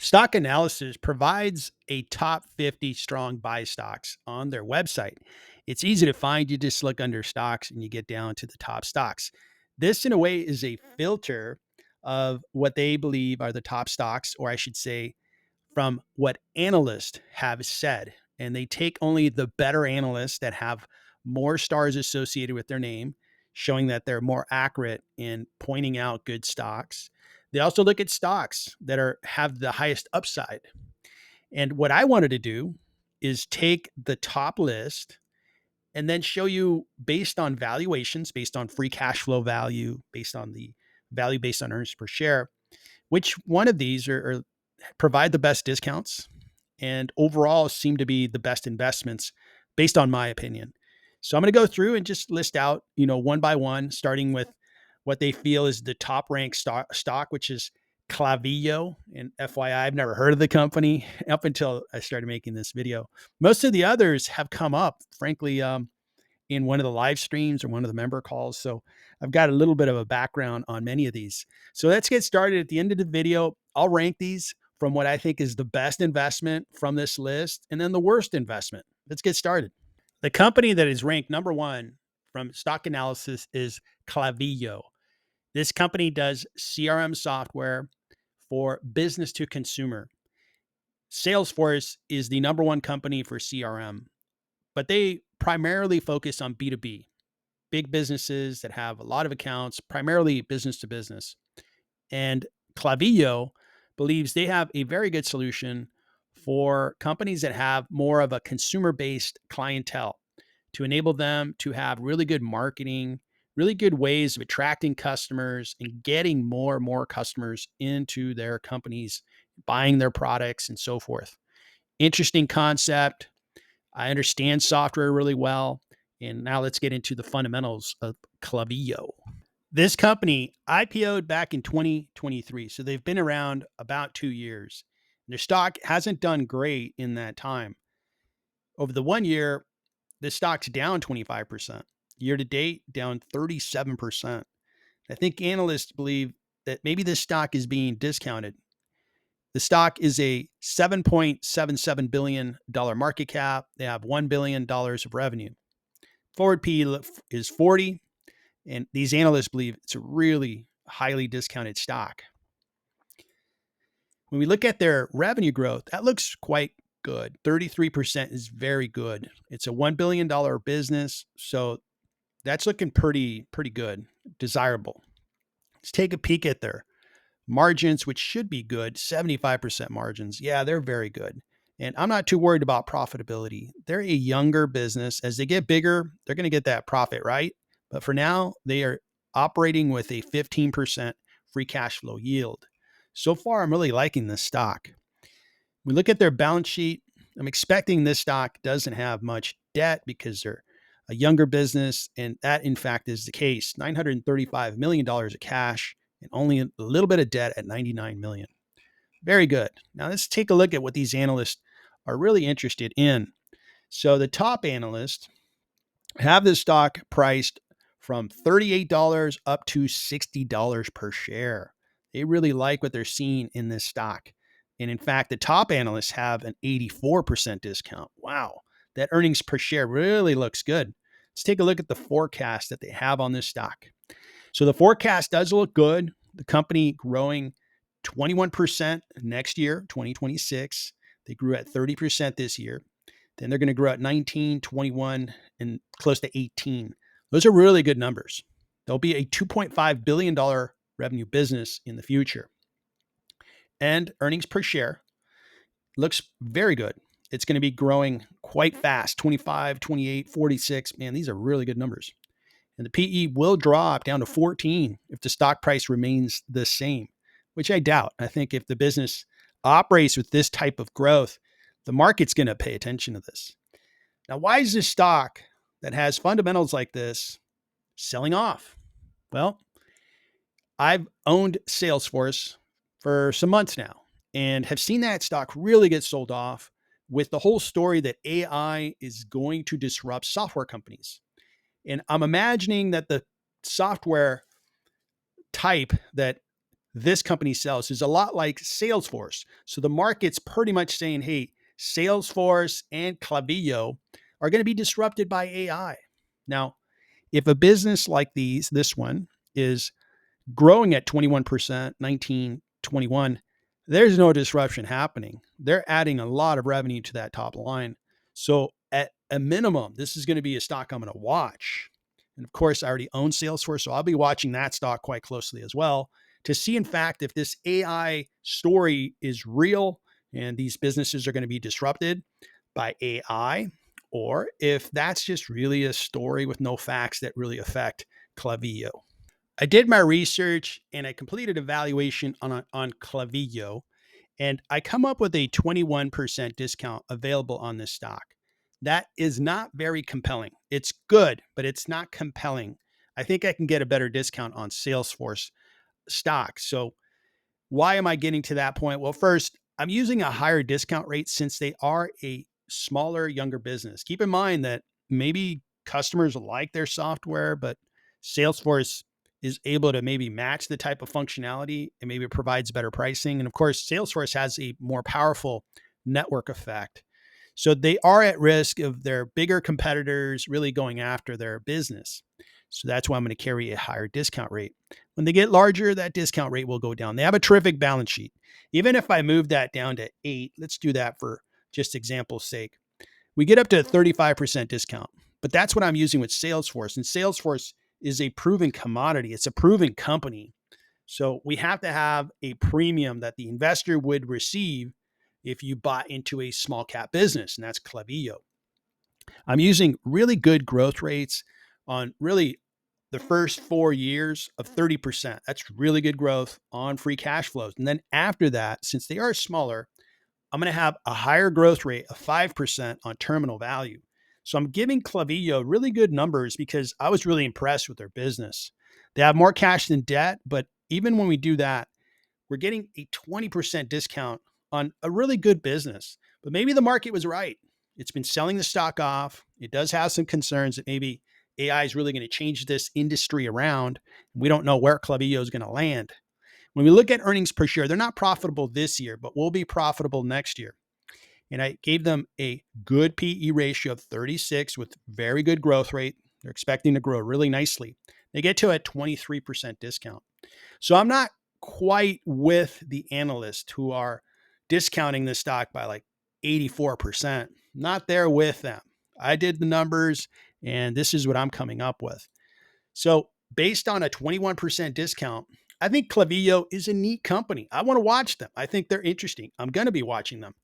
Stock Analysis provides a top 50 strong buy stocks on their website. It's easy to find. You just look under stocks and you get down to the top stocks. This, in a way, is a filter of what they believe are the top stocks, or I should say, from what analysts have said. And they take only the better analysts that have more stars associated with their name, showing that they're more accurate in pointing out good stocks. They also look at stocks that have the highest upside. And what I wanted to do is take the top list and then show you based on valuations, based on free cash flow value, based on the value based on earnings per share, which one of these provide the best discounts and overall seem to be the best investments based on my opinion. So I'm going to go through and just list out, one by one, starting with what they feel is the top ranked stock, which is Klaviyo. And FYI, I've never heard of the company up until I started making this video. Most of the others have come up, frankly, in one of the live streams or one of the member calls. So I've got a little bit of a background on many of these. So let's get started. At the end of the video, I'll rank these from what I think is the best investment from this list and then the worst investment. Let's get started. The company that is ranked number one from Stock Analysis is Klaviyo. This company does CRM software for business to consumer. Salesforce is the number one company for CRM, but they primarily focus on B2B, big businesses that have a lot of accounts, primarily business to business. And Klaviyo believes they have a very good solution for companies that have more of a consumer-based clientele to enable them to have really good marketing, really good ways of attracting customers and getting more and more customers into their companies, buying their products and so forth. Interesting concept. I understand software really well. And now let's get into the fundamentals of Klaviyo. This company IPO'd back in 2023. So they've been around about 2 years. Their stock hasn't done great in that time. Over the 1 year, the stock's down 25%. Year to date, down 37%. I think analysts believe that maybe this stock is being discounted. The stock is a $7.77 billion market cap. They have $1 billion of revenue. Forward PE is 40, and these analysts believe it's a really highly discounted stock. When we look at their revenue growth, that looks quite good. 33% is very good. It's a $1 billion business, so that's looking pretty good, desirable. Let's take a peek at their margins, which should be good, 75% margins. Yeah, they're very good. And I'm not too worried about profitability. They're a younger business. As they get bigger, they're going to get that profit, right? But for now, they are operating with a 15% free cash flow yield. So far, I'm really liking this stock. We look at their balance sheet. I'm expecting this stock doesn't have much debt because they're a younger business. And that, in fact, is the case. $935 million of cash and only a little bit of debt at $99 million. Very good. Now let's take a look at what these analysts are really interested in. So the top analysts have this stock priced from $38 up to $60 per share. They really like what they're seeing in this stock. And in fact, the top analysts have an 84% discount. Wow. That earnings per share really looks good. Let's take a look at the forecast that they have on this stock. So the forecast does look good. The company growing 21% next year, 2026. They grew at 30% this year. Then they're going to grow at 19, 21, and close to 18. Those are really good numbers. There'll be a $2.5 billion revenue business in the future. And earnings per share looks very good. It's going to be growing quite fast, 25, 28, 46. Man, these are really good numbers. And the PE will drop down to 14 if the stock price remains the same, which I doubt. I think if the business operates with this type of growth, the market's going to pay attention to this. Now, why is this stock that has fundamentals like this selling off? Well, I've owned Salesforce for some months now and have seen that stock really get sold off with the whole story that AI is going to disrupt software companies. And I'm imagining that the software type that this company sells is a lot like Salesforce. So the market's pretty much saying, hey, Salesforce and Klaviyo are going to be disrupted by AI. Now, if a business like this one is growing at 21%, 19, 21, there's no disruption happening. They're adding a lot of revenue to that top line. So at a minimum, this is going to be a stock I'm going to watch. And of course, I already own Salesforce, so I'll be watching that stock quite closely as well to see, in fact, if this AI story is real and these businesses are going to be disrupted by AI, or if that's just really a story with no facts that really affect Klaviyo. I did my research and I completed a valuation on Klaviyo, and I come up with a 21% discount available on this stock. That is not very compelling. It's good, but it's not compelling. I think I can get a better discount on Salesforce stock. So why am I getting to that point? Well, first, I'm using a higher discount rate since they are a smaller, younger business. Keep in mind that maybe customers like their software, but Salesforce is able to maybe match the type of functionality and maybe it provides better pricing. And of course, Salesforce has a more powerful network effect. So they are at risk of their bigger competitors really going after their business. So that's why I'm going to carry a higher discount rate. When they get larger, that discount rate will go down. They have a terrific balance sheet. Even if I move that down to 8, let's do that for just example's sake. We get up to a 35% discount, but that's what I'm using with Salesforce. And Salesforce is a proven commodity. It's a proven company. So we have to have a premium that the investor would receive if you bought into a small cap business, and that's Klaviyo. I'm using really good growth rates on really the first 4 years of 30%. That's really good growth on free cash flows. And then after that, since they are smaller, I'm going to have a higher growth rate of 5% on terminal value. So I'm giving Klaviyo really good numbers because I was really impressed with their business. They have more cash than debt, but even when we do that, we're getting a 20% discount on a really good business. But maybe the market was right. It's been selling the stock off. It does have some concerns that maybe AI is really going to change this industry around. We don't know where Klaviyo is going to land. When we look at earnings per share, they're not profitable this year, but will be profitable next year. And I gave them a good PE ratio of 36 with very good growth rate. They're expecting to grow really nicely. They get to a 23% discount. So I'm not quite with the analysts who are discounting this stock by like 84%. Not there with them. I did the numbers and this is what I'm coming up with. So based on a 21% discount, I think Klaviyo is a neat company. I want to watch them. I think they're interesting. I'm going to be watching them,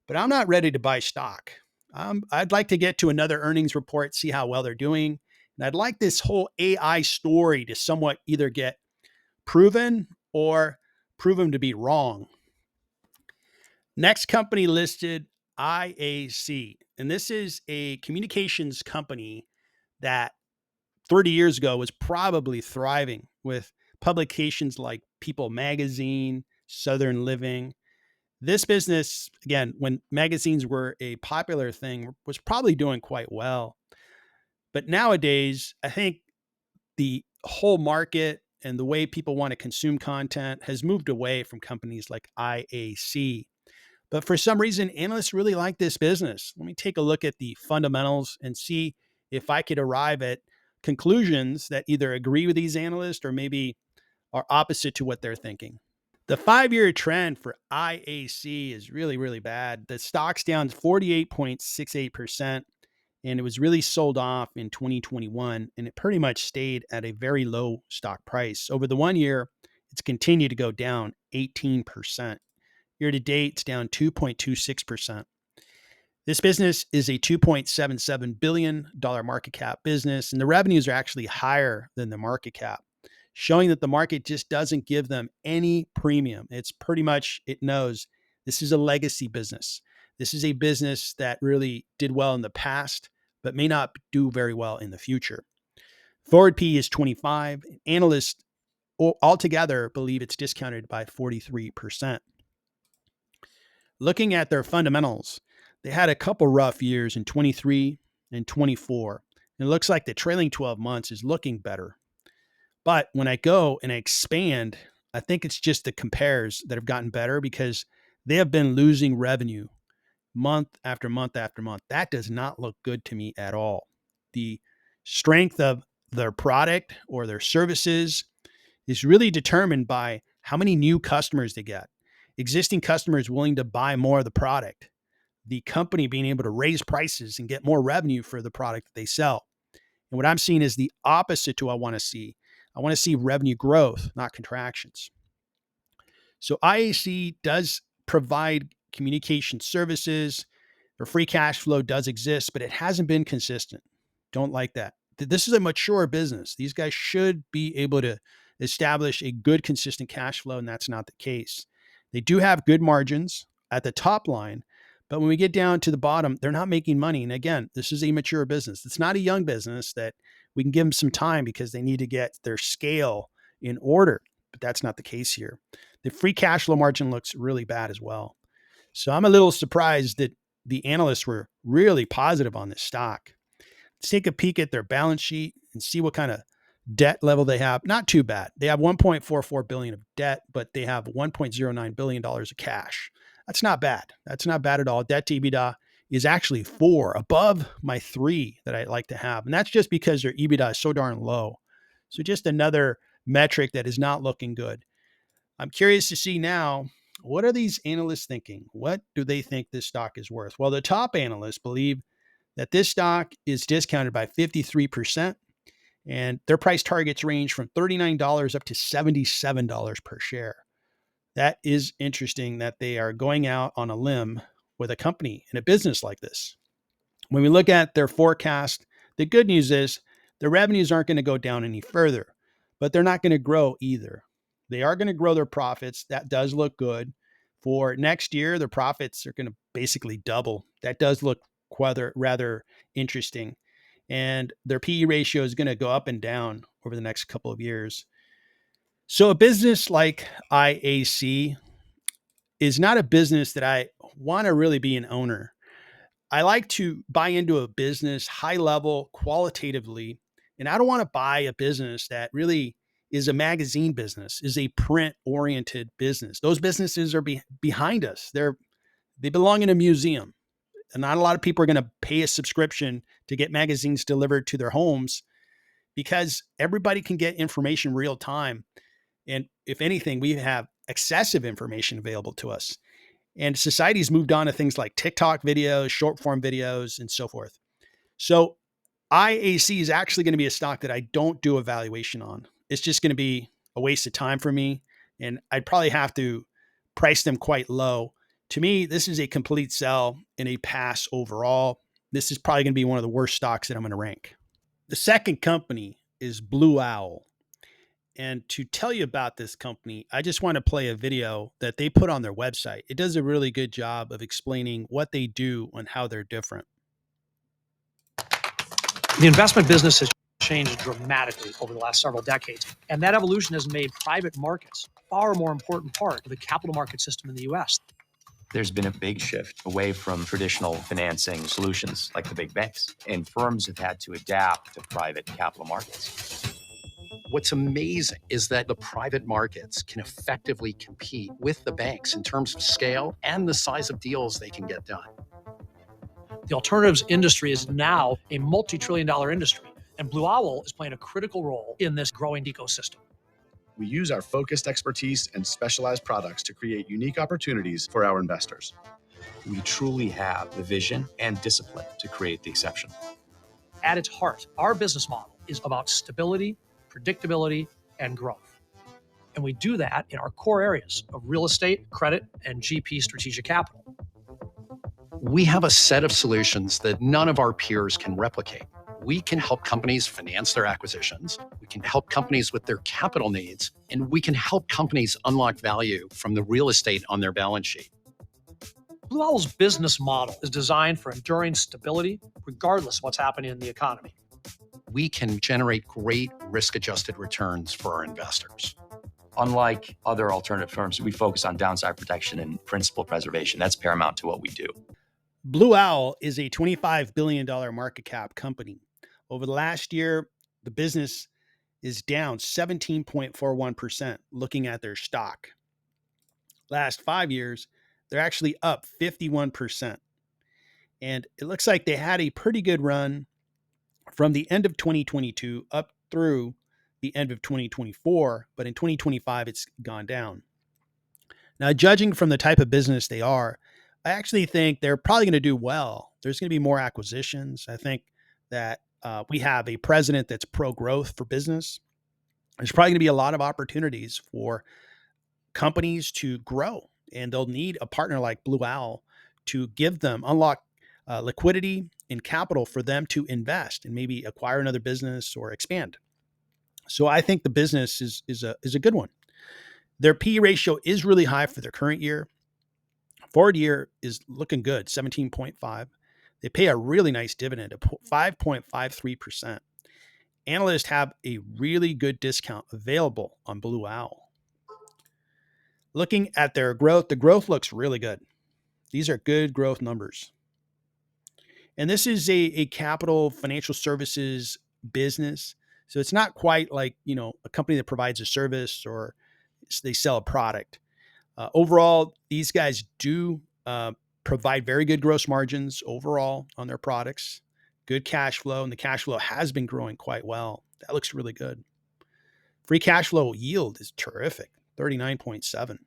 but I'm not ready to buy stock. I'd like to get to another earnings report, see how well they're doing. And I'd like this whole AI story to somewhat either get proven or proven to be wrong. Next company listed, IAC. And this is a communications company that 30 years ago was probably thriving with publications like People Magazine, Southern Living. This business, again, when magazines were a popular thing, was probably doing quite well. But nowadays, I think the whole market and the way people want to consume content has moved away from companies like IAC. But for some reason, analysts really like this business. Let me take a look at the fundamentals and see if I could arrive at conclusions that either agree with these analysts or maybe are opposite to what they're thinking. The 5-year trend for IAC is really, really bad. The stock's down 48.68%, and it was really sold off in 2021, and it pretty much stayed at a very low stock price. Over the 1 year, it's continued to go down 18%. Year to date, it's down 2.26%. This business is a $2.77 billion market cap business, and the revenues are actually higher than the market cap, showing that the market just doesn't give them any premium. It's pretty much, it knows this is a legacy business. This is a business that really did well in the past, but may not do very well in the future. Forward P is 25. Analysts altogether believe it's discounted by 43%. Looking at their fundamentals, they had a couple rough years in 23 and 24. And it looks like the trailing 12 months is looking better. But when I go and I expand, I think it's just the compares that have gotten better because they have been losing revenue month after month after month. That does not look good to me at all. The strength of their product or their services is really determined by how many new customers they get, existing customers willing to buy more of the product, the company being able to raise prices and get more revenue for the product that they sell. And what I'm seeing is the opposite to what I want to see. I want to see revenue growth, not contractions. So IAC does provide communication services. Their free cash flow does exist, but it hasn't been consistent. Don't like that. This is a mature business. These guys should be able to establish a good, consistent cash flow, and that's not the case. They do have good margins at the top line, but when we get down to the bottom, they're not making money. And again, this is a mature business. It's not a young business that we can give them some time because they need to get their scale in order, but that's not the case here. The free cash flow margin looks really bad as well. So I'm a little surprised that the analysts were really positive on this stock. Let's take a peek at their balance sheet and see what kind of debt level they have. Not too bad. They have 1.44 billion of debt, but they have 1.09 billion dollars of cash. That's not bad. That's not bad at all. Debt to EBITDA is actually 4, above my 3 that I like to have. And that's just because their EBITDA is so darn low. So just another metric that is not looking good. I'm curious to see now, what are these analysts thinking? What do they think this stock is worth? Well, the top analysts believe that this stock is discounted by 53%, and their price targets range from $39 up to $77 per share. That is interesting that they are going out on a limb with a company in a business like this. When we look at their forecast, the good news is the revenues aren't going to go down any further, but they're not going to grow either. They are going to grow their profits. That does look good. For next year, their profits are going to basically double. That does look rather interesting. And their PE ratio is going to go up and down over the next couple of years. So a business like IAC is not a business that I want to really be an owner. I like to buy into a business high level, qualitatively, and I don't want to buy a business that really is a magazine business, is a print oriented business. Those businesses are behind us. They belong in a museum. And not a lot of people are going to pay a subscription to get magazines delivered to their homes because everybody can get information real time. And if anything, we have excessive information available to us. And society's moved on to things like TikTok videos, short form videos, and so forth. So IAC is actually going to be a stock that I don't do a valuation on. It's just going to be a waste of time for me. And I'd probably have to price them quite low. To me, this is a complete sell and a pass overall. This is probably going to be one of the worst stocks that I'm going to rank. The second company is Blue Owl. And to tell you about this company, I just want to play a video that they put on their website. It does a really good job of explaining what they do and how they're different. The investment business has changed dramatically over the last several decades, and that evolution has made private markets a far more important part of the capital market system in the U.S. There's been a big shift away from traditional financing solutions like the big banks, and firms have had to adapt to private capital markets. What's amazing is that the private markets can effectively compete with the banks in terms of scale and the size of deals they can get done. The alternatives industry is now a multi-trillion-dollar industry, and Blue Owl is playing a critical role in this growing ecosystem. We use our focused expertise and specialized products to create unique opportunities for our investors. We truly have the vision and discipline to create the exception. At its heart, our business model is about stability, predictability, and growth. And we do that in our core areas of real estate, credit, and GP strategic capital. We have a set of solutions that none of our peers can replicate. We can help companies finance their acquisitions, we can help companies with their capital needs, and we can help companies unlock value from the real estate on their balance sheet. Blue Owl's business model is designed for enduring stability, regardless of what's happening in the economy. We can generate great risk-adjusted returns for our investors. Unlike other alternative firms, we focus on downside protection and principal preservation. That's paramount to what we do. Blue Owl is a $25 billion market cap company. Over the last year, the business is down 17.41% looking at their stock. Last 5 years, they're actually up 51%. And it looks like they had a pretty good run from the end of 2022 up through the end of 2024, but in 2025, it's gone down. Now, judging from the type of business they are, I actually think they're probably going to do well. There's going to be more acquisitions. I think that we have a president that's pro-growth for business. There's probably going to be a lot of opportunities for companies to grow, and they'll need a partner like Blue Owl to give them unlock liquidity and capital for them to invest and maybe acquire another business or expand. So I think the business is a good one. Their PE ratio is really high for their current year. Forward year is looking good, 17.5. They pay a really nice dividend of 5.53%. Analysts have a really good discount available on Blue Owl. Looking at their growth, the growth looks really good. These are good growth numbers. And this is a capital financial services business. So it's not quite like, a company that provides a service or they sell a product. Overall, these guys do provide very good gross margins overall on their products, good cash flow, and the cash flow has been growing quite well. That looks really good. Free cash flow yield is terrific, 39.7.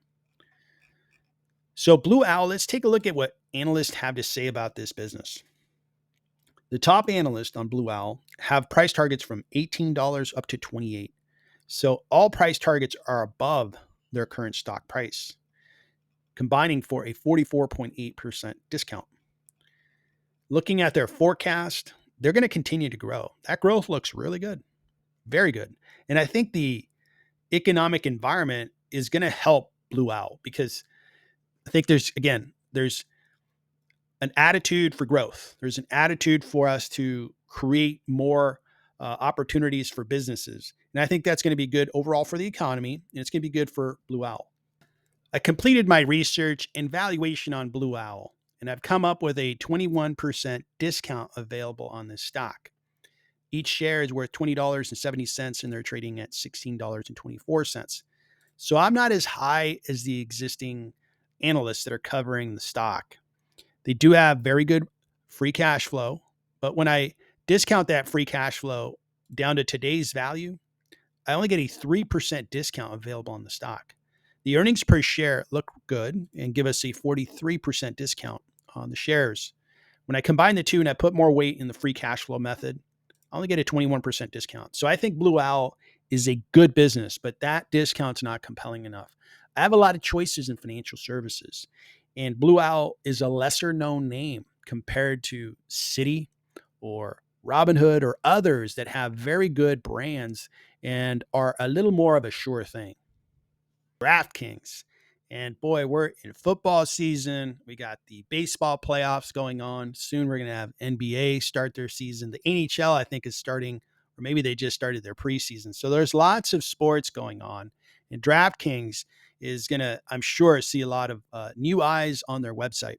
So Blue Owl, let's take a look at what analysts have to say about this business. The top analysts on Blue Owl have price targets from $18 up to $28. So all price targets are above their current stock price, combining for a 44.8% discount. Looking at their forecast, they're going to continue to grow. That growth looks really good, very good. And I think the economic environment is going to help Blue Owl because I think there's an attitude for growth. There's an attitude for us to create more opportunities for businesses. And I think that's going to be good overall for the economy, and it's going to be good for Blue Owl. I completed my research and valuation on Blue Owl, and I've come up with a 21% discount available on this stock. Each share is worth $20.70, and they're trading at $16.24. So I'm not as high as the existing analysts that are covering the stock. They do have very good free cash flow, but when I discount that free cash flow down to today's value, I only get a 3% discount available on the stock. The earnings per share look good and give us a 43% discount on the shares. When I combine the two and I put more weight in the free cash flow method, I only get a 21% discount. So I think Blue Owl is a good business, but that discount's not compelling enough. I have a lot of choices in financial services, and Blue Owl is a lesser known name compared to Citi or Robinhood or others that have very good brands and are a little more of a sure thing. DraftKings. And boy, we're in football season. We got the baseball playoffs going on. Soon we're going to have NBA start their season. The NHL, I think, is starting, or maybe they just started their preseason. So there's lots of sports going on. And DraftKings is going to, I'm sure, see a lot of new eyes on their website.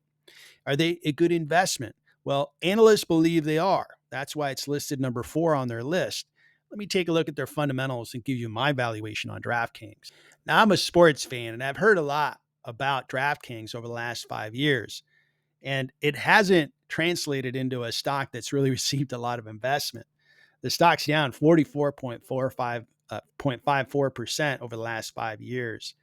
Are they a good investment? Well, analysts believe they are. That's why it's listed number 4 on their list. Let me take a look at their fundamentals and give you my valuation on DraftKings. Now, I'm a sports fan, and I've heard a lot about DraftKings over the last 5 years, and it hasn't translated into a stock that's really received a lot of investment. The stock's down 44.54% over the last 5 years.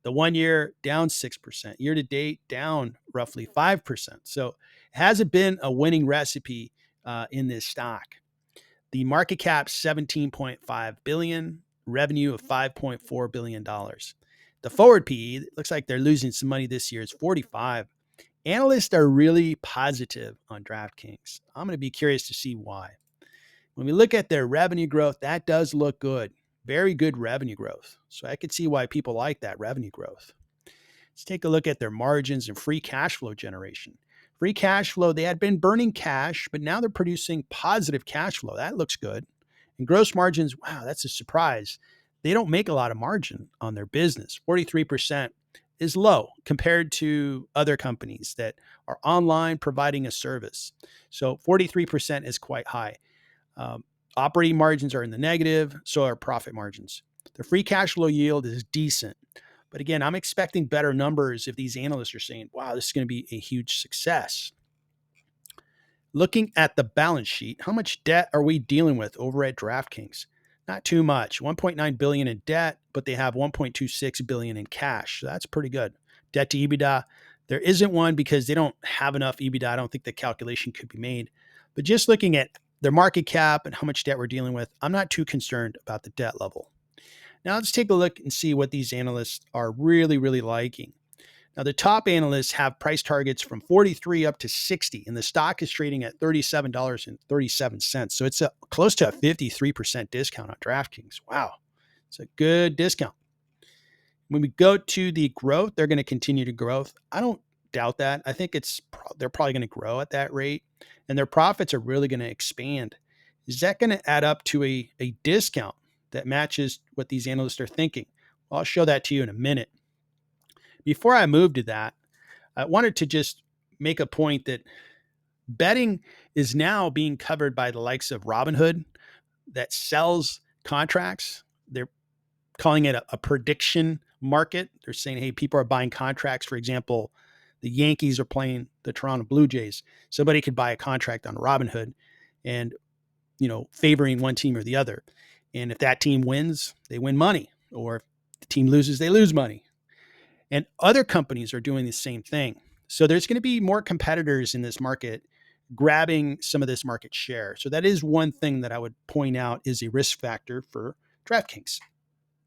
The 1 year down 6%, year to date down roughly 5%. So it hasn't been a winning recipe in this stock. The market cap $17.5 billion, revenue of $5.4 billion. The forward PE, looks like they're losing some money this year. It's 45. Analysts are really positive on DraftKings. I'm going to be curious to see why. When we look at their revenue growth, that does look good. Very good revenue growth. So I could see why people like that revenue growth. Let's take a look at their margins and free cash flow generation. Free cash flow, they had been burning cash, but now they're producing positive cash flow. That looks good. And gross margins, wow, that's a surprise. They don't make a lot of margin on their business. 43% is low compared to other companies that are online providing a service. So 43% is quite high. Operating margins are in the negative, so are profit margins. The free cash flow yield is decent. But again, I'm expecting better numbers if these analysts are saying, wow, this is going to be a huge success. Looking at the balance sheet, how much debt are we dealing with over at DraftKings? Not too much. 1.9 billion in debt, but they have 1.26 billion in cash. So that's pretty good. Debt to EBITDA, there isn't one because they don't have enough EBITDA. I don't think the calculation could be made. But just looking at their market cap and how much debt we're dealing with, I'm not too concerned about the debt level. Now let's take a look and see what these analysts are really, really liking. Now, the top analysts have price targets from 43 up to 60, and the stock is trading at $37.37. So it's close to a 53% discount on DraftKings. Wow, it's a good discount. When we go to the growth, they're going to continue to grow. I don't doubt that. I think they're probably going to grow at that rate, and their profits are really going to expand. Is that going to add up to a discount that matches what these analysts are thinking? Well, I'll show that to you in a minute. Before I move to that, I wanted to just make a point that betting is now being covered by the likes of Robinhood that sells contracts. They're calling it a prediction market. They're saying, hey, people are buying contracts. For example, the Yankees are playing the Toronto Blue Jays. Somebody could buy a contract on Robinhood and, favoring one team or the other. And if that team wins, they win money. Or if the team loses, they lose money. And other companies are doing the same thing. So there's going to be more competitors in this market grabbing some of this market share. So that is one thing that I would point out is a risk factor for DraftKings.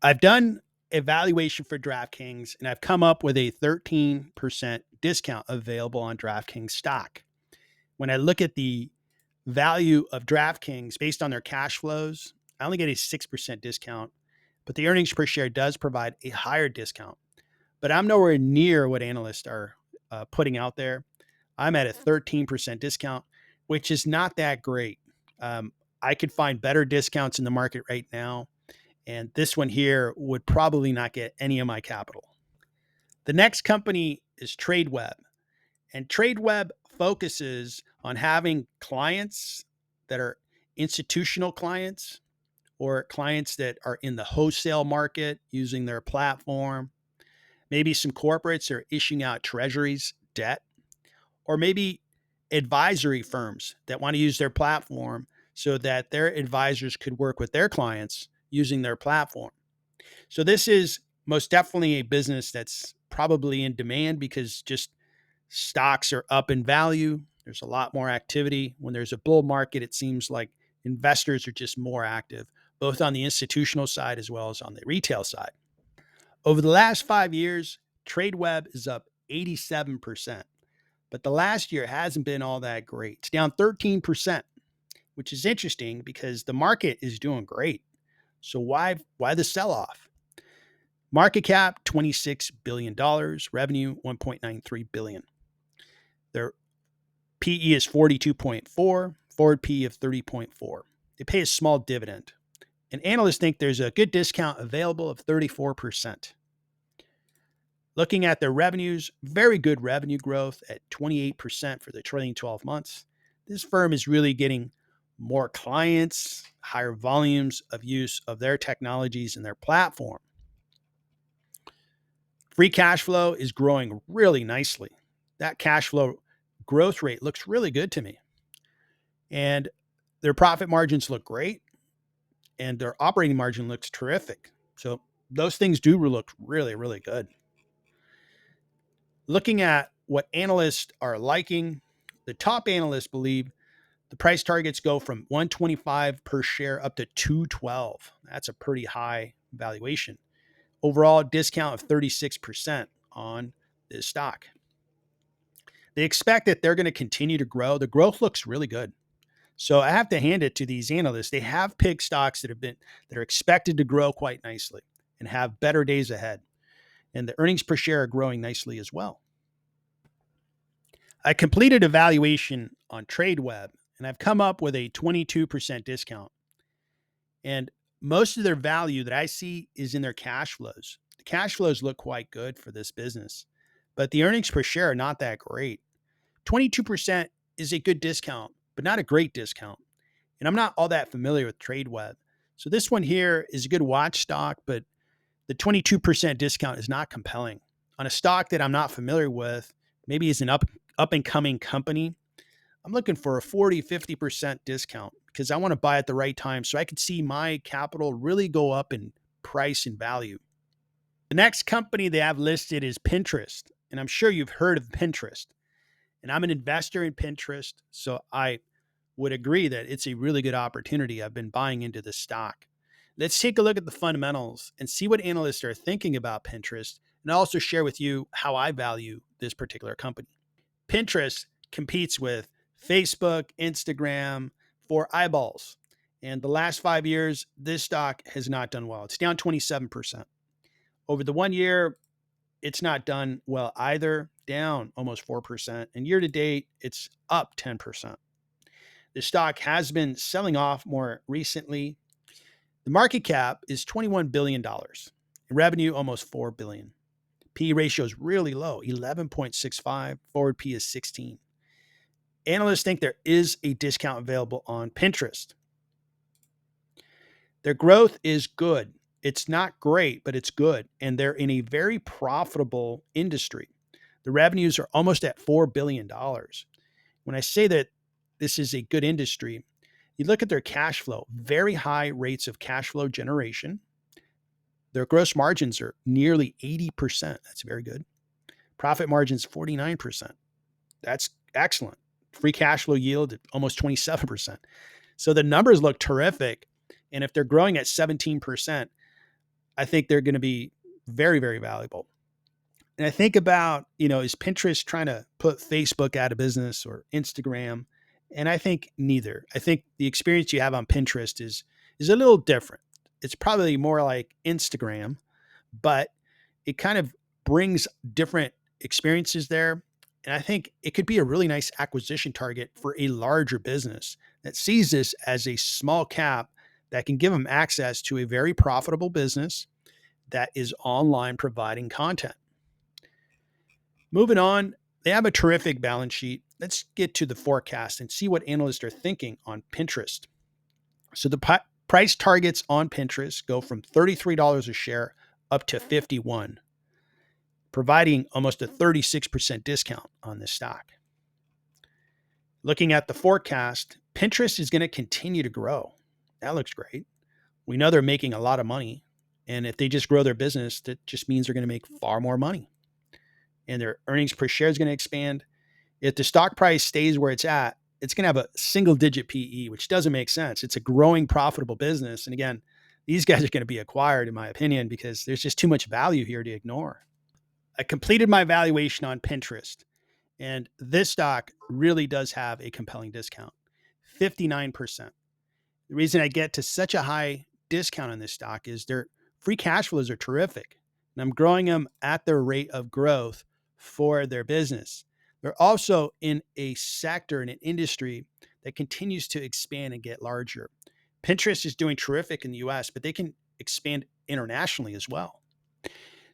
I've done evaluation for DraftKings and I've come up with a 13% discount available on DraftKings stock. When I look at the value of DraftKings based on their cash flows, I only get a 6% discount, but the earnings per share does provide a higher discount. But I'm nowhere near what analysts are putting out there. I'm at a 13% discount, which is not that great. I could find better discounts in the market right now. And this one here would probably not get any of my capital. The next company is Tradeweb. And Tradeweb focuses on having clients that are institutional clients or clients that are in the wholesale market using their platform. Maybe some corporates are issuing out treasuries, debt, or maybe advisory firms that want to use their platform so that their advisors could work with their clients using their platform. So this is most definitely a business that's probably in demand because just stocks are up in value. There's a lot more activity. When there's a bull market, it seems like investors are just more active, both on the institutional side as well as on the retail side. Over the last 5 years, Tradeweb is up 87%, but the last year hasn't been all that great. It's down 13%, which is interesting because the market is doing great. So why the sell-off? Market cap, $26 billion, revenue, $1.93 billion. Their PE is 42.4, forward PE of 30.4. They pay a small dividend. And analysts think there's a good discount available of 34%. Looking at their revenues, very good revenue growth at 28% for the trailing 12 months. This firm is really getting more clients, higher volumes of use of their technologies and their platform. Free cash flow is growing really nicely. That cash flow growth rate looks really good to me. And their profit margins look great. And their operating margin looks terrific. So those things do look really, really good. Looking at what analysts are liking, the top analysts believe the price targets go from $125 per share up to $212. That's a pretty high valuation. Overall discount of 36% on this stock. They expect that they're going to continue to grow. The growth looks really good. So I have to hand it to these analysts. They have picked stocks that are expected to grow quite nicely and have better days ahead. And the earnings per share are growing nicely as well. I completed a valuation on Tradeweb, and I've come up with a 22% discount. And most of their value that I see is in their cash flows. The cash flows look quite good for this business, but the earnings per share are not that great. 22% is a good discount, but not a great discount. And I'm not all that familiar with Tradeweb. So this one here is a good watch stock, but the 22% discount is not compelling. On a stock that I'm not familiar with, maybe is an up and coming company, I'm looking for a 40-50% discount because I want to buy at the right time so I could see my capital really go up in price and value. The next company they have listed is Pnterest, and I'm sure you've heard of Pnterest. And I'm an investor in Pnterest, so I would agree that it's a really good opportunity. I've been buying into the stock. Let's take a look at the fundamentals and see what analysts are thinking about Pnterest, and I'll also share with you how I value this particular company. Pnterest competes with Facebook, Instagram for eyeballs. And the last 5 years, this stock has not done well. It's down 27%. Over the 1 year, it's not done well either, down almost 4%. And year to date, it's up 10%. The stock has been selling off more recently. The market cap is $21 billion. Revenue, almost $4 billion. P/E ratio is really low, 11.65. Forward P is 16. Analysts think there is a discount available on Pnterest. Their growth is good. It's not great, but it's good. And they're in a very profitable industry. The revenues are almost at $4 billion. When I say that this is a good industry, you look at their cash flow, very high rates of cash flow generation. Their gross margins are nearly 80%. That's very good. Profit margins, 49%. That's excellent. Free cash flow yield, almost 27%. So the numbers look terrific. And if they're growing at 17%, I think they're going to be very, very valuable. And I think about, is Pnterest trying to put Facebook out of business or Instagram? And I think neither. I think the experience you have on Pnterest is a little different. It's probably more like Instagram, but it kind of brings different experiences there. And I think it could be a really nice acquisition target for a larger business that sees this as a small cap that can give them access to a very profitable business that is online providing content. Moving on, they have a terrific balance sheet. Let's get to the forecast and see what analysts are thinking on Pnterest. So the price targets on Pnterest go from $33 a share up to $51, providing almost a 36% discount on this stock. Looking at the forecast, Pnterest is going to continue to grow. That looks great. We know they're making a lot of money. And if they just grow their business, that just means they're going to make far more money. And their earnings per share is going to expand. If the stock price stays where it's at, it's going to have a single-digit PE, which doesn't make sense. It's a growing, profitable business. And again, these guys are going to be acquired, in my opinion, because there's just too much value here to ignore. I completed my valuation on Pnterest, and this stock really does have a compelling discount, 59%. The reason I get to such a high discount on this stock is their free cash flows are terrific, and I'm growing them at their rate of growth for their business. They're also in a sector, in an industry that continues to expand and get larger. Pnterest is doing terrific in the US, but they can expand internationally as well.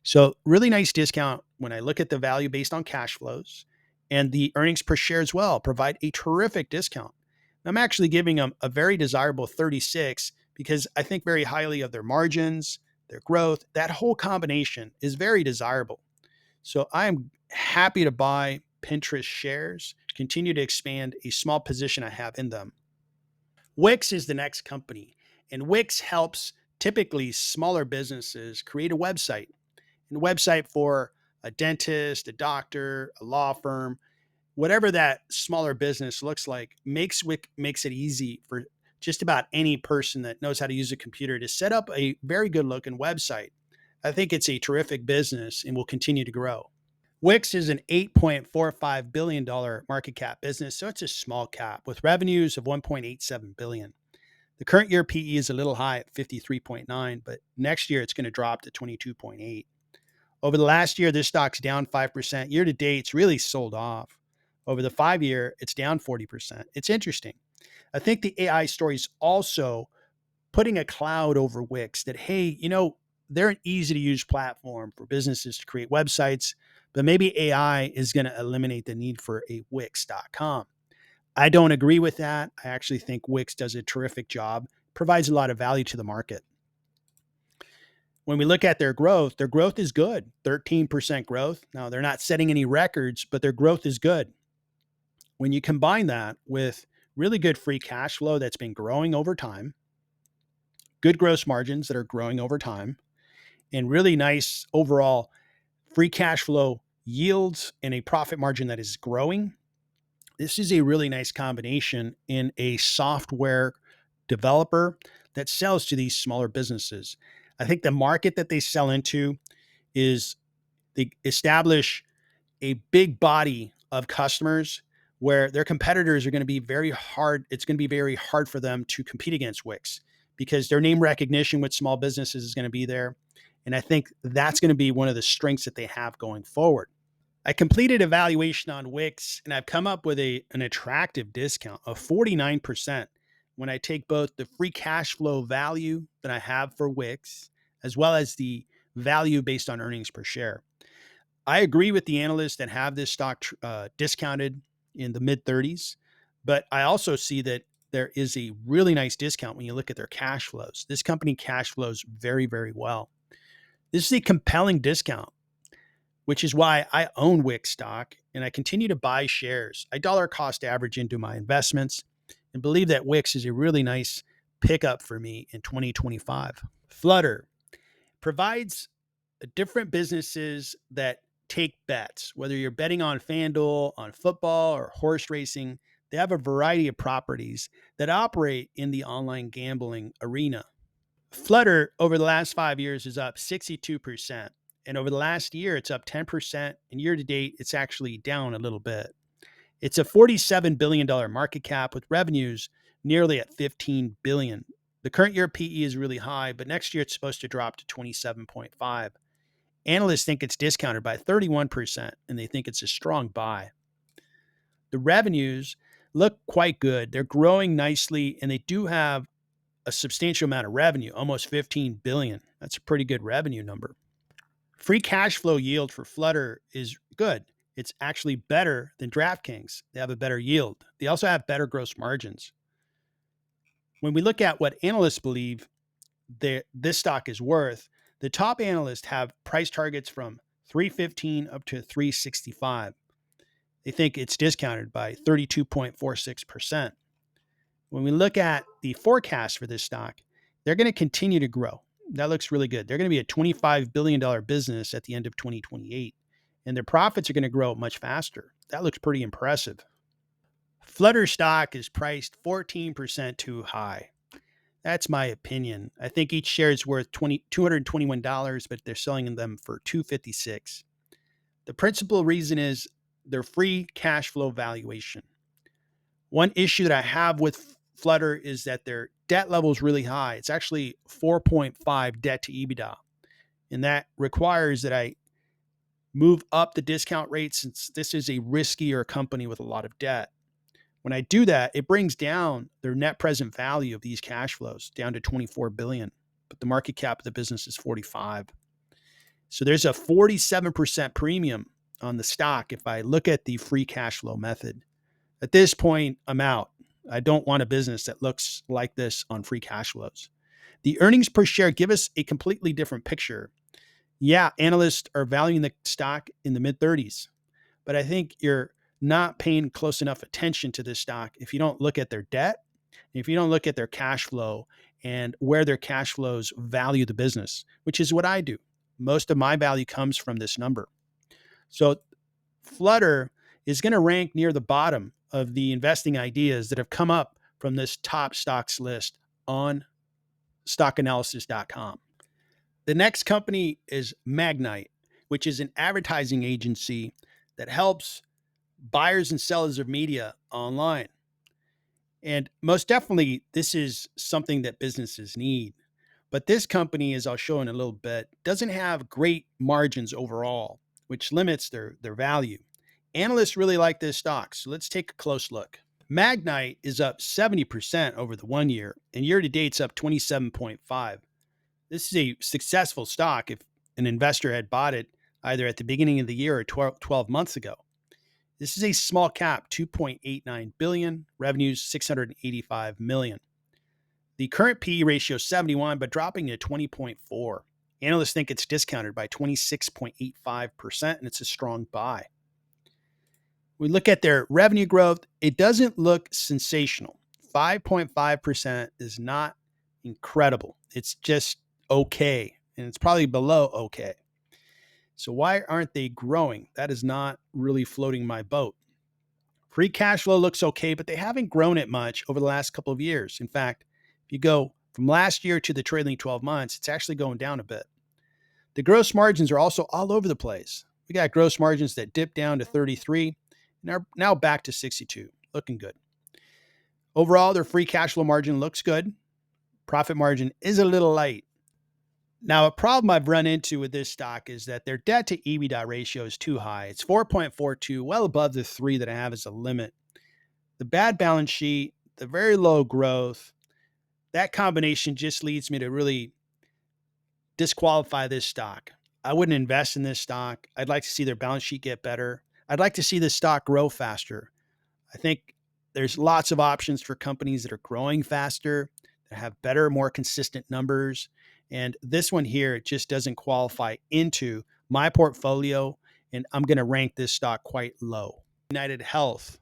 So really nice discount when I look at the value based on cash flows, and the earnings per share as well provide a terrific discount. I'm actually giving them a very desirable 36 because I think very highly of their margins, their growth. That whole combination is very desirable. So I am happy to buy Pnterest shares, continue to expand a small position I have in them. Wix is the next company, and Wix helps typically smaller businesses create a website. And a website for a dentist, a doctor, a law firm, whatever that smaller business looks like, Wix makes it easy for just about any person that knows how to use a computer to set up a very good looking website. I think it's a terrific business and will continue to grow. Wix is an $8.45 billion market cap business, so it's a small cap with revenues of $1.87 billion. The current year PE is a little high at 53.9, but next year it's going to drop to 22.8. Over the last year, this stock's down 5%. Year to date, it's really sold off. Over the 5 year, it's down 40%. It's interesting. I think the AI story is also putting a cloud over Wix that, hey, they're an easy to use platform for businesses to create websites, but maybe AI is going to eliminate the need for a Wix.com. I don't agree with that. I actually think Wix does a terrific job, provides a lot of value to the market. When we look at their growth is good, 13% growth. Now, they're not setting any records, but their growth is good. When you combine that with really good free cash flow that's been growing over time, good gross margins that are growing over time, and really nice overall free cash flow yields and a profit margin that is growing, this is a really nice combination in a software developer that sells to these smaller businesses. I think the market that they sell into is they establish a big body of customers where their competitors are going to be very hard. It's going to be very hard for them to compete against Wix because their name recognition with small businesses is going to be there. And I think that's going to be one of the strengths that they have going forward. I completed evaluation on Wix and I've come up with an attractive discount of 49% when I take both the free cash flow value that I have for Wix as well as the value based on earnings per share. I agree with the analysts that have this stock discounted in the mid 30s, but I also see that there is a really nice discount when you look at their cash flows. This company cash flows very, very well. This is a compelling discount, which is why I own Wix stock and I continue to buy shares. I dollar cost average into my investments and believe that Wix is a really nice pickup for me in 2025. Flutter provides different businesses that take bets, whether you're betting on FanDuel, on football, or horse racing. They have a variety of properties that operate in the online gambling arena. Flutter over the last 5 years is up 62%. And over the last year, it's up 10%. And year to date, it's actually down a little bit. It's a $47 billion market cap with revenues nearly at $15 billion. The current year PE is really high, but next year it's supposed to drop to 27.5. Analysts think it's discounted by 31%, and they think it's a strong buy. The revenues look quite good. They're growing nicely, and they do have a substantial amount of revenue, almost $15 billion. That's a pretty good revenue number. Free cash flow yield for Flutter is good. It's actually better than DraftKings. They have a better yield. They also have better gross margins. When we look at what analysts believe this stock is worth, the top analysts have price targets from 315 up to 365. They think it's discounted by 32.46%. When we look at the forecast for this stock, they're going to continue to grow. That looks really good. They're going to be a $25 billion business at the end of 2028, and their profits are going to grow much faster. That looks pretty impressive. Flutter stock is priced 14% too high. That's my opinion. I think each share is worth $221, but they're selling them for $256. The principal reason is their free cash flow valuation. One issue that I have with Flutter is that their debt level is really high. It's actually 4.5 debt to EBITDA. And that requires that I move up the discount rate since this is a riskier company with a lot of debt. When I do that, it brings down their net present value of these cash flows down to $24 billion, but the market cap of the business is 45. So there's a 47% premium on the stock if I look at the free cash flow method. At this point, I'm out. I don't want a business that looks like this on free cash flows. The earnings per share give us a completely different picture. Yeah, analysts are valuing the stock in the mid 30s, but I think you're not paying close enough attention to this stock if you don't look at their debt, if you don't look at their cash flow and where their cash flows value the business, which is what I do. Most of my value comes from this number. So Flutter is going to rank near the bottom of the investing ideas that have come up from this top stocks list on stockanalysis.com. The next company is Magnite, which is an advertising agency that helps buyers and sellers of media online. And most definitely, this is something that businesses need. But this company, as I'll show in a little bit, doesn't have great margins overall, which limits their value. Analysts really like this stock, so let's take a close look. Magnite is up 70% over the 1 year, and year to date it's up 27.5. This is a successful stock if an investor had bought it either at the beginning of the year or 12 months ago. This is a small cap, 2.89 billion, revenues 685 million. The current PE ratio is 71, but dropping to 20.4. Analysts think it's discounted by 26.85%, and it's a strong buy. We look at their revenue growth, it doesn't look sensational. 5.5% is not incredible. It's just okay, and it's probably below okay. So why aren't they growing? That is not really floating my boat. Free cash flow looks okay, but they haven't grown it much over the last couple of years. In fact, if you go from last year to the trailing 12 months, it's actually going down a bit. The gross margins are also all over the place. We got gross margins that dipped down to 33 and are now back to 62, looking good. Overall, their free cash flow margin looks good. Profit margin is a little light. Now, a problem I've run into with this stock is that their debt to EBITDA ratio is too high. It's 4.42, well above the 3 that I have as a limit. The bad balance sheet, the very low growth, that combination just leads me to really disqualify this stock. I wouldn't invest in this stock. I'd like to see their balance sheet get better. I'd like to see this stock grow faster. I think there's lots of options for companies that are growing faster, that have better, more consistent numbers. And this one here just doesn't qualify into my portfolio, and I'm going to rank this stock quite low. UnitedHealth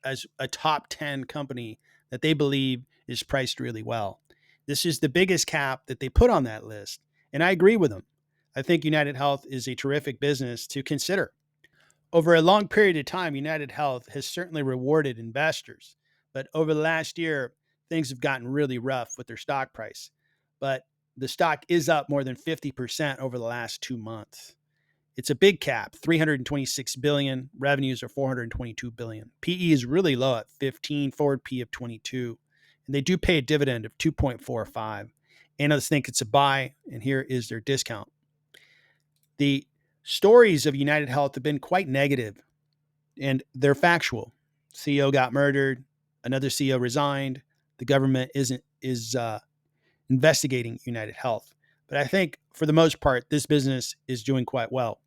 as a top 10 company that they believe is priced really well. This is the biggest cap that they put on that list, and I agree with them. I think UnitedHealth is a terrific business to consider. Over a long period of time, UnitedHealth has certainly rewarded investors, but over the last year, things have gotten really rough with their stock price. But the stock is up more than 50% over the last 2 months. It's a big cap, 326 billion, revenues are 422 billion. PE is really low at 15, forward P of 22, and they do pay a dividend of 2.45. Analysts think it's a buy, and here is their discount. The stories of UnitedHealth have been quite negative, and they're factual. CEO got murdered, another CEO resigned, the government is investigating UnitedHealth. But I think for the most part, this business is doing quite well.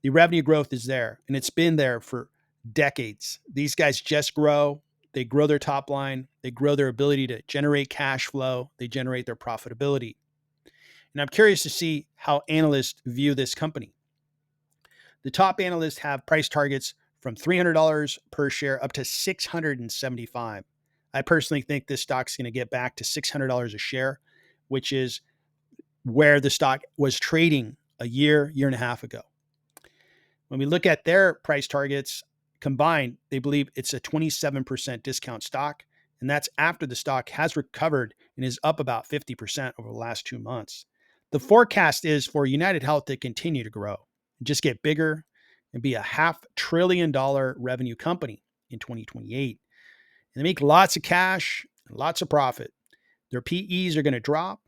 The revenue growth is there, and it's been there for decades. These guys just grow. They grow their top line. They grow their ability to generate cash flow. They generate their profitability. And I'm curious to see how analysts view this company. The top analysts have price targets from $300 per share up to $675. I personally think this stock's going to get back to $600 a share, which is where the stock was trading a year and a half ago. When we look at their price targets combined, they believe it's a 27% discount stock, and that's after the stock has recovered and is up about 50% over the last 2 months. The forecast is for UnitedHealth to continue to grow, just get bigger, and be a $500 billion revenue company in 2028. And they make lots of cash, lots of profit. Their PEs are going to drop,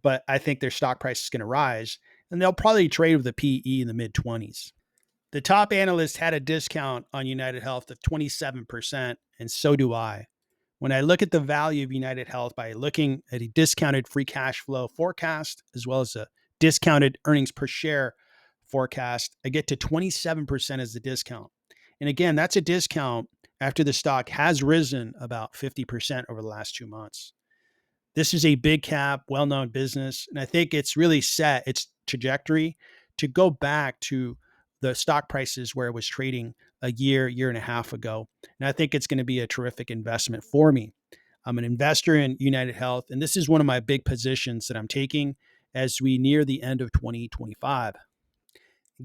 but I think their stock price is going to rise, and they'll probably trade with a PE in the mid-20s. The top analyst had a discount on UnitedHealth of 27%, and so do I. When I look at the value of UnitedHealth by looking at a discounted free cash flow forecast, as well as a discounted earnings per share forecast, I get to 27% as the discount. And again, that's a discount after the stock has risen about 50% over the last 2 months. This is a big cap, well-known business, and I think it's really set its trajectory to go back to the stock prices where it was trading a year and a half ago. And I think it's going to be a terrific investment for me. I'm an investor in UnitedHealth, and this is one of my big positions that I'm taking as we near the end of 2025.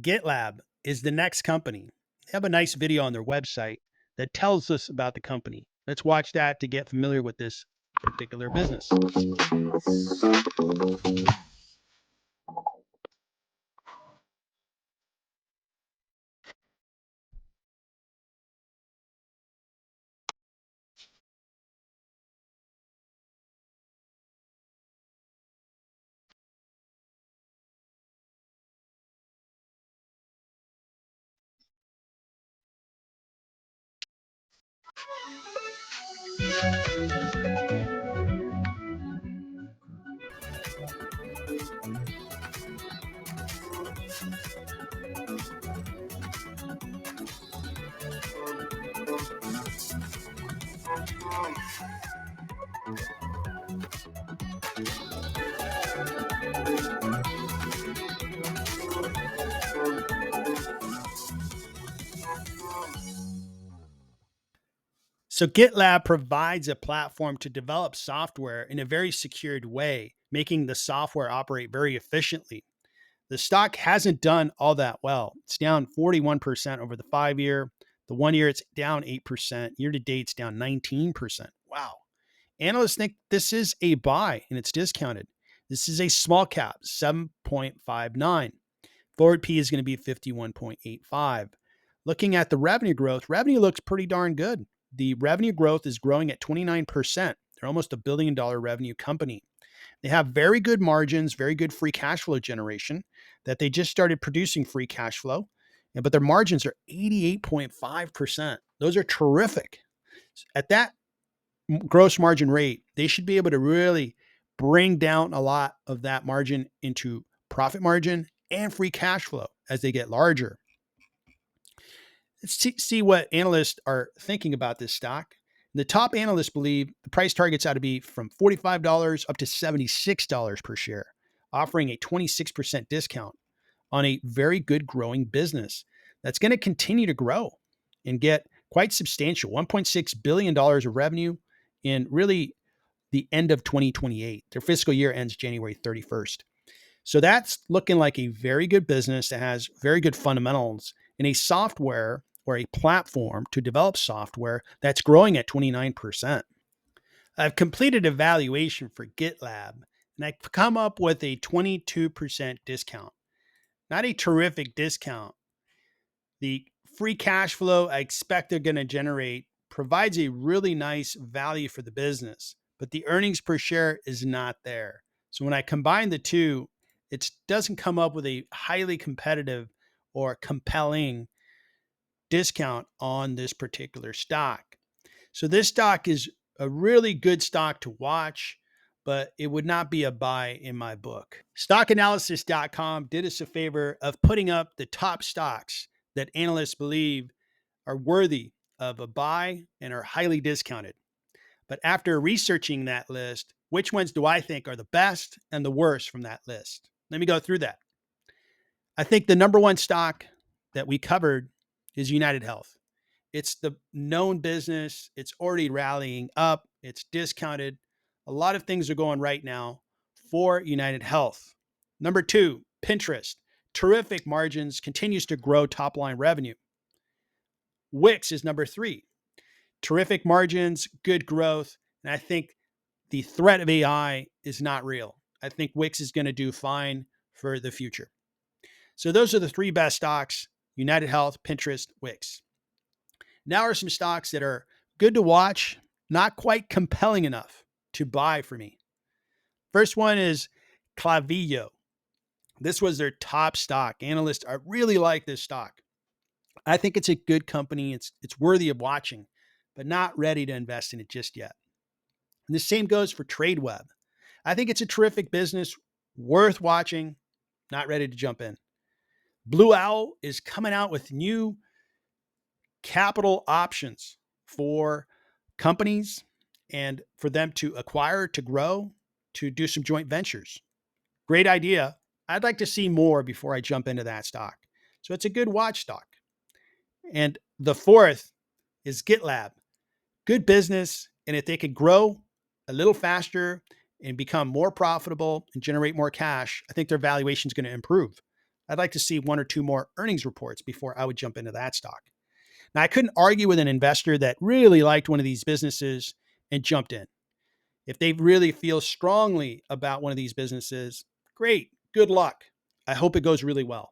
Gitlab is the next company. They have a nice video on their website that tells us about the company. Let's watch that to get familiar with this particular business. So GitLab provides a platform to develop software in a very secured way, making the software operate very efficiently. The stock hasn't done all that well. It's down 41% over the 5-year. The 1 year, it's down 8%. Year to date, it's down 19%. Wow. Analysts think this is a buy and it's discounted. This is a small cap, 7.59. Forward P is going to be 51.85. Looking at the revenue growth, revenue looks pretty darn good. The revenue growth is growing at 29%. They're almost $1 billion revenue company. They have very good margins, very good free cash flow generation, that they just started producing free cash flow, but their margins are 88.5%. Those are terrific. At that gross margin rate, they should be able to really bring down a lot of that margin into profit margin and free cash flow as they get larger. Let's see what analysts are thinking about this stock. The top analysts believe the price targets ought to be from $45 up to $76 per share, offering a 26% discount on a very good growing business that's going to continue to grow and get quite substantial, $1.6 billion of revenue in really the end of 2028. Their fiscal year ends January 31st. So that's looking like a very good business that has very good fundamentals in a software or a platform to develop software that's growing at 29%. I've completed a valuation for GitLab, and I've come up with a 22% discount. Not a terrific discount. The free cash flow I expect they're going to generate provides a really nice value for the business, but the earnings per share is not there. So when I combine the two, it doesn't come up with a highly competitive or compelling discount on this particular stock. So this stock is a really good stock to watch, but it would not be a buy in my book. Stockanalysis.com did us a favor of putting up the top stocks that analysts believe are worthy of a buy and are highly discounted. But after researching that list, which ones do I think are the best and the worst from that list? Let me go through that. I think the number one stock that we covered is UnitedHealth. It's the known business. It's already rallying up. It's discounted. A lot of things are going right now for UnitedHealth. Number two, Pnterest. Terrific margins, continues to grow top line revenue. Wix is number three. Terrific margins, good growth. And I think the threat of AI is not real. I think Wix is going to do fine for the future. So those are the three best stocks: UnitedHealth, Pnterest, Wix. Now are some stocks that are good to watch, not quite compelling enough to buy for me. First one is Klaviyo. This was their top stock. Analysts really like this stock. I think it's a good company. It's worthy of watching, but not ready to invest in it just yet. And the same goes for Tradeweb. I think it's a terrific business, worth watching, not ready to jump in. Blue Owl is coming out with new capital options for companies and for them to acquire, to grow, to do some joint ventures. Great idea. I'd like to see more before I jump into that stock. So it's a good watch stock. And the fourth is Gitlab. Good business. And if they could grow a little faster and become more profitable and generate more cash, I think their valuation is going to improve. I'd like to see one or two more earnings reports before I would jump into that stock. Now, I couldn't argue with an investor that really liked one of these businesses and jumped in. If they really feel strongly about one of these businesses, great, good luck. I hope it goes really well.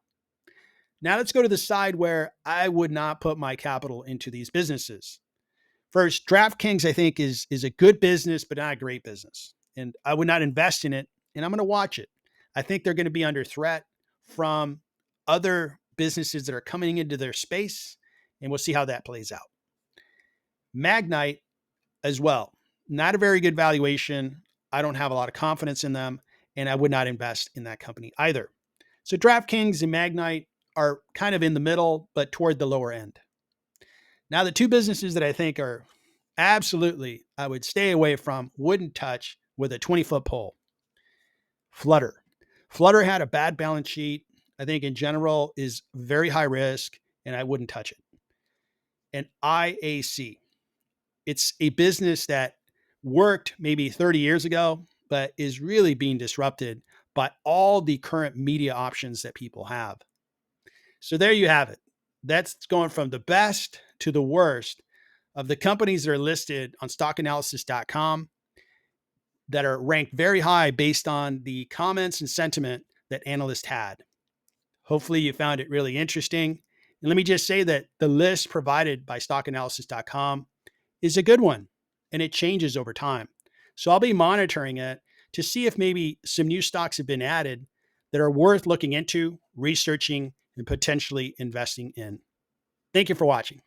Now let's go to the side where I would not put my capital into these businesses. First, DraftKings, I think, is a good business, but not a great business. And I would not invest in it, and I'm going to watch it. I think they're going to be under threat from other businesses that are coming into their space, and we'll see how that plays out. Magnite as well. Not a very good valuation. I don't have a lot of confidence in them, and I would not invest in that company either. So DraftKings and Magnite are kind of in the middle, but toward the lower end. Now, the two businesses that I think are absolutely I would stay away from, wouldn't touch with a 20-foot pole. Flutter. Flutter had a bad balance sheet. I think in general is very high risk, and I wouldn't touch it. And IAC. It's a business that worked maybe 30 years ago, but is really being disrupted by all the current media options that people have. So there you have it. That's going from the best to the worst of the companies that are listed on stockanalysis.com that are ranked very high based on the comments and sentiment that analysts had. Hopefully you found it really interesting. And let me just say that the list provided by stockanalysis.com is a good one, and it changes over time. So I'll be monitoring it to see if maybe some new stocks have been added that are worth looking into, researching, and potentially investing in. Thank you for watching.